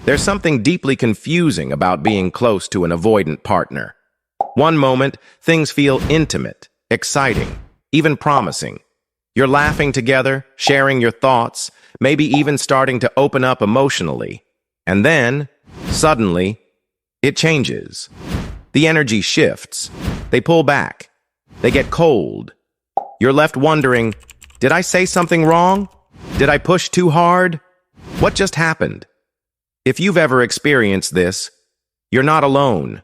There's something deeply confusing about being close to an avoidant partner. One moment, things feel intimate, exciting, even promising. You're laughing together, sharing your thoughts, maybe even starting to open up emotionally. And then, suddenly, it changes. The energy shifts. They pull back. They get cold. You're left wondering, did I say something wrong? Did I push too hard? What just happened? If you've ever experienced this, you're not alone.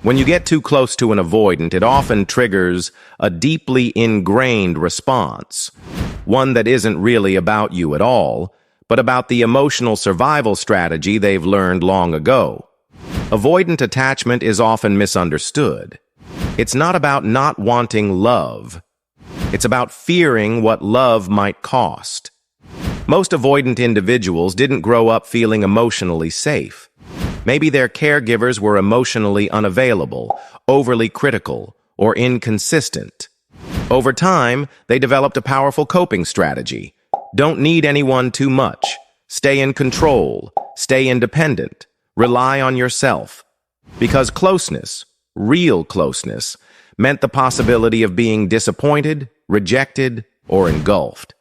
When you get too close to an avoidant, it often triggers a deeply ingrained response, one that isn't really about you at all, but about the emotional survival strategy they've learned long ago. Avoidant attachment is often misunderstood. It's not about not wanting love. It's about fearing what love might cost. Most avoidant individuals didn't grow up feeling emotionally safe. Maybe their caregivers were emotionally unavailable, overly critical, or inconsistent. Over time, they developed a powerful coping strategy. Don't need anyone too much. Stay in control. Stay independent. Rely on yourself. Because closeness, real closeness, meant the possibility of being disappointed, rejected, or engulfed.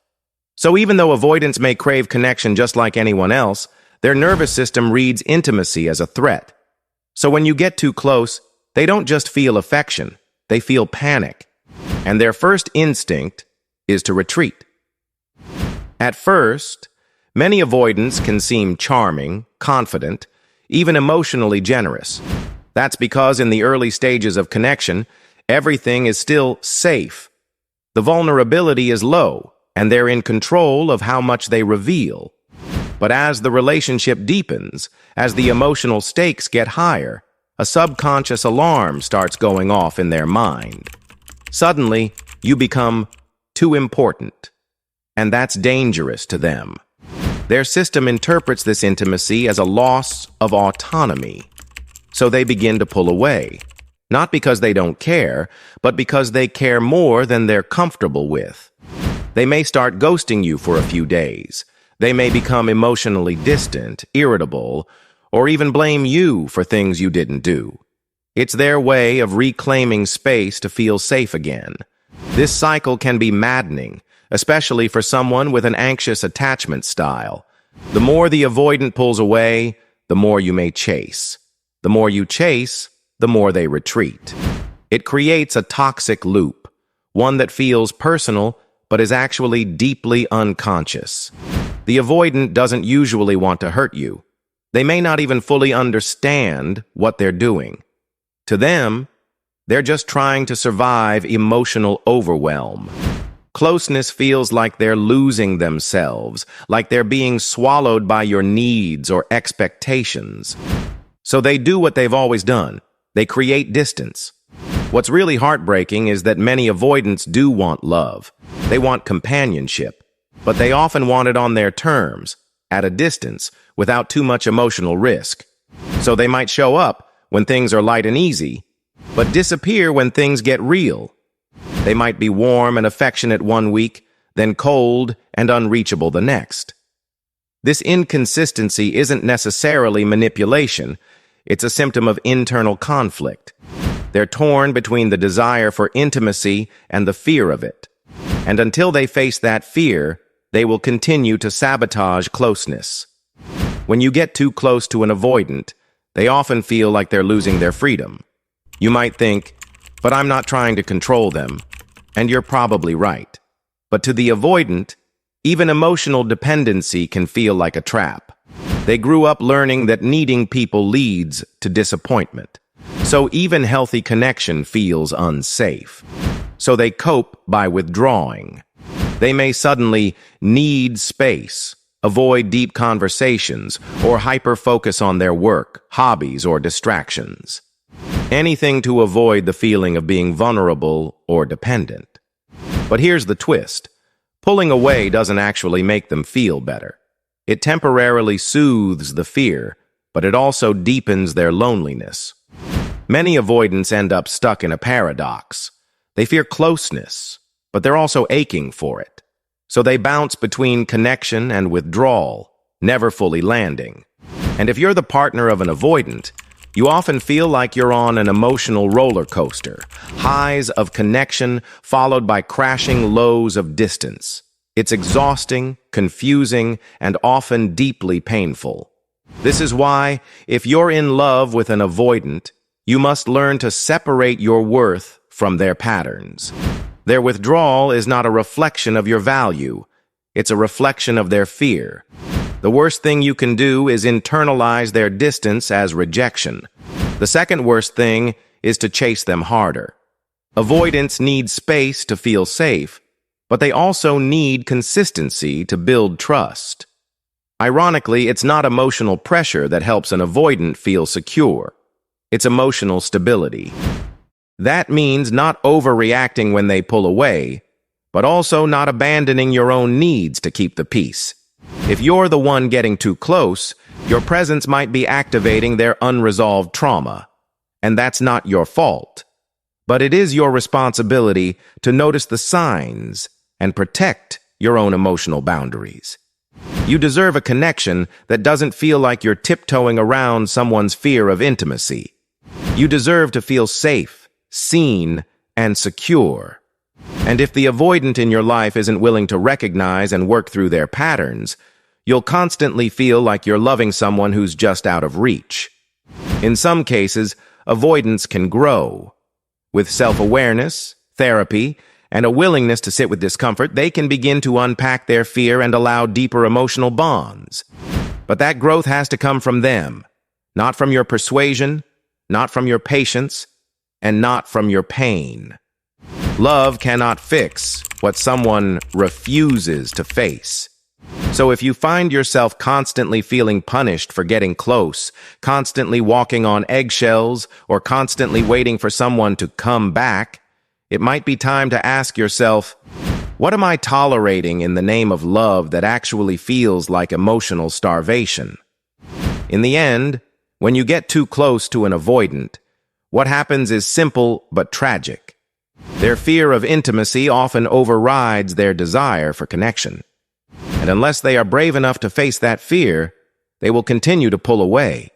So even though avoidants may crave connection just like anyone else, their nervous system reads intimacy as a threat. So when you get too close, they don't just feel affection, they feel panic. And their first instinct is to retreat. At first, many avoidants can seem charming, confident, even emotionally generous. That's because in the early stages of connection, everything is still safe. The vulnerability is low, and they're in control of how much they reveal. But as the relationship deepens, as the emotional stakes get higher, a subconscious alarm starts going off in their mind. Suddenly, you become too important, and that's dangerous to them. Their system interprets this intimacy as a loss of autonomy, so they begin to pull away, not because they don't care, but because they care more than they're comfortable with. They may start ghosting you for a few days. They may become emotionally distant, irritable, or even blame you for things you didn't do. It's their way of reclaiming space to feel safe again. This cycle can be maddening, especially for someone with an anxious attachment style. The more the avoidant pulls away, the more you may chase. The more you chase, the more they retreat. It creates a toxic loop, one that feels personal but is actually deeply unconscious. The avoidant doesn't usually want to hurt you. They may not even fully understand what they're doing. To them, they're just trying to survive emotional overwhelm. Closeness feels like they're losing themselves, like they're being swallowed by your needs or expectations. So they do what they've always done. They create distance. What's really heartbreaking is that many avoidants do want love. They want companionship, but they often want it on their terms, at a distance, without too much emotional risk. So they might show up when things are light and easy, but disappear when things get real. They might be warm and affectionate one week, then cold and unreachable the next. This inconsistency isn't necessarily manipulation. It's a symptom of internal conflict. They're torn between the desire for intimacy and the fear of it. And until they face that fear, they will continue to sabotage closeness. When you get too close to an avoidant, they often feel like they're losing their freedom. You might think, but I'm not trying to control them. And you're probably right. But to the avoidant, even emotional dependency can feel like a trap. They grew up learning that needing people leads to disappointment. So even healthy connection feels unsafe. So they cope by withdrawing. They may suddenly need space, avoid deep conversations, or hyper-focus on their work, hobbies, or distractions. Anything to avoid the feeling of being vulnerable or dependent. But here's the twist. Pulling away doesn't actually make them feel better. It temporarily soothes the fear, but it also deepens their loneliness. Many avoidants end up stuck in a paradox. They fear closeness, but they're also aching for it. So they bounce between connection and withdrawal, never fully landing. And if you're the partner of an avoidant, you often feel like you're on an emotional roller coaster, highs of connection followed by crashing lows of distance. It's exhausting, confusing, and often deeply painful. This is why, if you're in love with an avoidant, you must learn to separate your worth from their patterns. Their withdrawal is not a reflection of your value. It's a reflection of their fear. The worst thing you can do is internalize their distance as rejection. The second worst thing is to chase them harder. Avoidants need space to feel safe, but they also need consistency to build trust. Ironically, it's not emotional pressure that helps an avoidant feel secure. It's emotional stability. That means not overreacting when they pull away, but also not abandoning your own needs to keep the peace. If you're the one getting too close, your presence might be activating their unresolved trauma. And that's not your fault. But it is your responsibility to notice the signs and protect your own emotional boundaries. You deserve a connection that doesn't feel like you're tiptoeing around someone's fear of intimacy. You deserve to feel safe, seen, and secure. And if the avoidant in your life isn't willing to recognize and work through their patterns, you'll constantly feel like you're loving someone who's just out of reach. In some cases, avoidance can grow. With self-awareness, therapy, and a willingness to sit with discomfort, they can begin to unpack their fear and allow deeper emotional bonds. But that growth has to come from them, not from your persuasion, not from your patience, and not from your pain. Love cannot fix what someone refuses to face. So if you find yourself constantly feeling punished for getting close, constantly walking on eggshells, or constantly waiting for someone to come back, it might be time to ask yourself, what am I tolerating in the name of love that actually feels like emotional starvation? In the end, when you get too close to an avoidant, what happens is simple but tragic. Their fear of intimacy often overrides their desire for connection. And unless they are brave enough to face that fear, they will continue to pull away,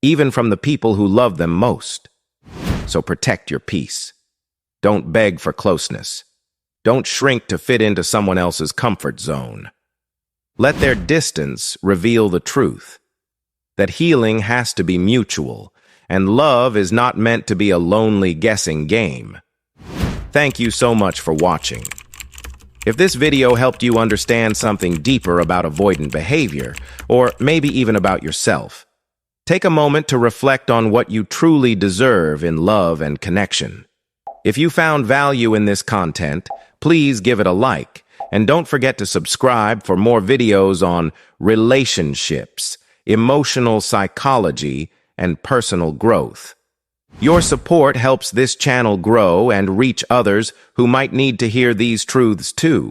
even from the people who love them most. So protect your peace. Don't beg for closeness. Don't shrink to fit into someone else's comfort zone. Let their distance reveal the truth, that healing has to be mutual, and love is not meant to be a lonely guessing game. Thank you so much for watching. If this video helped you understand something deeper about avoidant behavior, or maybe even about yourself, take a moment to reflect on what you truly deserve in love and connection. If you found value in this content, please give it a like, and don't forget to subscribe for more videos on relationships, emotional psychology, and personal growth. Your support helps this channel grow and reach others who might need to hear these truths too.